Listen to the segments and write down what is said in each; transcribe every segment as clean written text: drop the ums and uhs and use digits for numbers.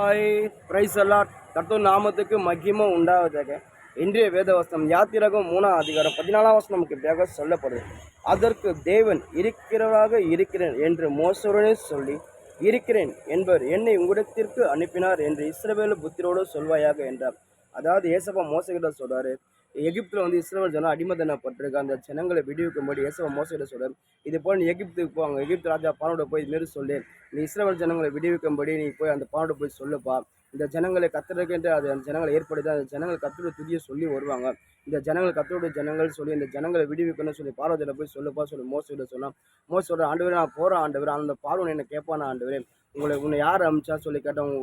Hi price allot கர்த்தர் நாமத்துக்கு மகிமை உண்டாவதாக. இன்றைய வேதவசனம் யாத்திராகம் 3ஆம் அதிகாரம் 14ஆம் வசனம் நமக்கு இப்படியாக சொல்லப்படுது. அதற்கு தேவன் இருக்கிறவராக இருக்கிறேன் என்று மோசேயுடனே சொல்லி, இருக்கிறேன் என்பவர் என்னை உங்களிடத்திற்கு அனுப்பினார் என்று இஸ்ரவேல் புத்திரோடு சொல்வாயாக என்றார். அதாவது ஏசப்பா மோசேகிட்ட சொல்றாரு, எகிப்தில் இஸ்ரவேல் ஜனம் அடிமைத்தனப்பட்டிருக்க அந்த ஜனங்களை விடுவிக்கும்படி ஏசப்பா மோசேகிட்ட சொல்றாரு, இது போல் நீ எகிப்துக்கு போவாங்க, எகிப்து ராஜா பார்வோட போய் இதுமாரி சொல்லு, நீ இஸ்ரவேல் ஜனங்களை விடுவிக்கும்படி நீ போய் அந்த பார்வோட போய் சொல்லுப்பா, இந்த ஜனங்களை கத்தருக்கென்று அது அந்த ஜனங்களை ஏற்படுத்தி அந்த ஜனங்கள் கத்தருடைய துதியை சொல்லி வருவாங்க, இந்த ஜனங்கள் கத்தருடைய ஜனங்கள் சொல்லி இந்த ஜனங்களை விடுவிக்கணும்னு சொல்லி பார்வதியில் போய் சொல்லுப்பா சொல்லி மோசையிட சொன்னான். மோசை சொல்ற, ஆண்டவரே நான் போகிறேன் ஆண்டவர், அந்த பார்வன் என்னை கேட்பானா ஆண்டவரே, உன்னை யார் அமிச்சா சொல்லி கேட்டேன்,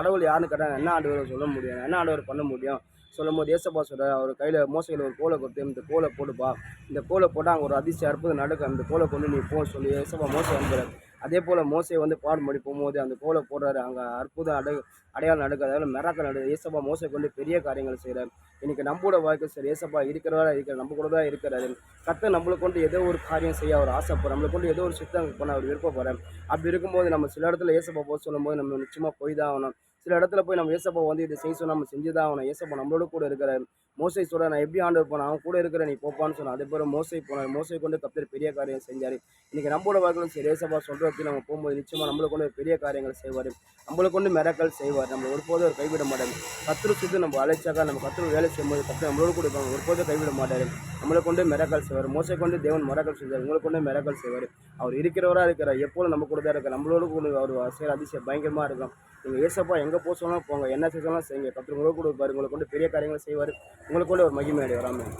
கடவுள் யாருன்னு கேட்டாங்க, என்ன ஆண்டவர் சொல்ல முடியும், என்ன ஆண்டவர் பண்ண முடியும் சொல்லும் போது ஏசப்பா சொல்ற, அவர் கையில் மோசையில் ஒரு கோலை கொடுத்து இந்த கோலை போடுப்பா, இந்த கோலை போட்டால் அங்கே ஒரு அதிசயம் அற்புதம் நடக்கும், அந்த கோலை கொண்டு நீ போ சொல்லி ஏசப்பா மோசை அனுப்புறாரு. அதே போல் மோசை பாடுபடி போகும்போது அந்த கோலை போடுறாரு, அங்கே அற்புதம் அடையாளம் நடக்குது, அதில் மிராக்கள் நடக்குது. ஏசப்பா மோசை கொண்டு பெரிய காரியங்கள் செய்கிறார். இன்றைக்கி நம்மளோட வாழ்க்கை சரி, ஏசப்பா இருக்கிறவரா இருக்கிற நம்ம கூட தான் இருக்கிறாரு. கர்த்தர் நம்மளை கொண்டு ஏதோ ஒரு காரியம் செய்ய அவர் ஆசைப்படுற, நம்மளை கொண்டு ஏதோ ஒரு சித்தம் பண்ண அவர் விருப்பப்படுறார். அப்படி இருக்கும்போது நம்ம சில இடத்துல ஏசப்பா போக சொல்லும்போது நம்ம நிச்சயமாக போய் தான் ஆகணும். சில இடத்துல போய் நம்ம ஏசப்பா இதை செய்ய சொன்னால் நம்ம செஞ்சு தான் ஆகணும். ஏசப்பா நம்மளோட கூட இருக்கிறார். மோசை சொல்கிறார், நான் எப்படி ஆண்டவர் போனேன், அவன் கூட இருக்கிற நீ போப்பான்னு சொன்னான். அதே போல் மோசை போனார், மோசை கொண்டு கர்த்தர் பெரிய காரியம் செஞ்சார். இன்றைக்கி நம்மளோட வாழ்க்கையிலும் சரி, ஏசப்பா சொல்கிறதுக்கு நம்ம போகும்போது நிச்சயமாக நம்மளை கொண்டு பெரிய காரியங்கள் செய்வார், நம்மளை கொண்டு மிராக்கள் செய்வார். நம்ம ஒருபோதும் அவர் கைவிட மாட்டார். கர்த்தர் சுற்றி நம்ம அழைச்சாக்கா நம்ம கர்த்தர் வேலை செய்யும்போது கர்த்தர் நம்மளோட கூட இருப்பாங்க, ஒருபோதும் கைவிட மாட்டார். நம்மளை கொண்டு மிராக்கள் செய்வார். மோசை கொண்டு தேவன் மிராக்கள் செய்வார், உங்களை கொண்டு மிராக்கள் செய்வார். அவர் இருக்கிறவராக இருக்கிறார், எப்போதும் நம்ம கூட தான் இருக்கார். நம்மளோட கூட அவர் செய்கிற அதிசயம் பயங்கரமாக இருக்கும். நீங்கள் ஏசப்பா எங்கே போக சொன்னாலும் போங்க, என்ன செய்யலாம் செய்யுங்க, கர்த்தர் உங்களை கூட இருப்பார், உங்களை கொண்டு பெரிய காரியங்களை செய்வார், உங்களை கொண்டு ஒரு மகிமை அடைவார். ஆமென்.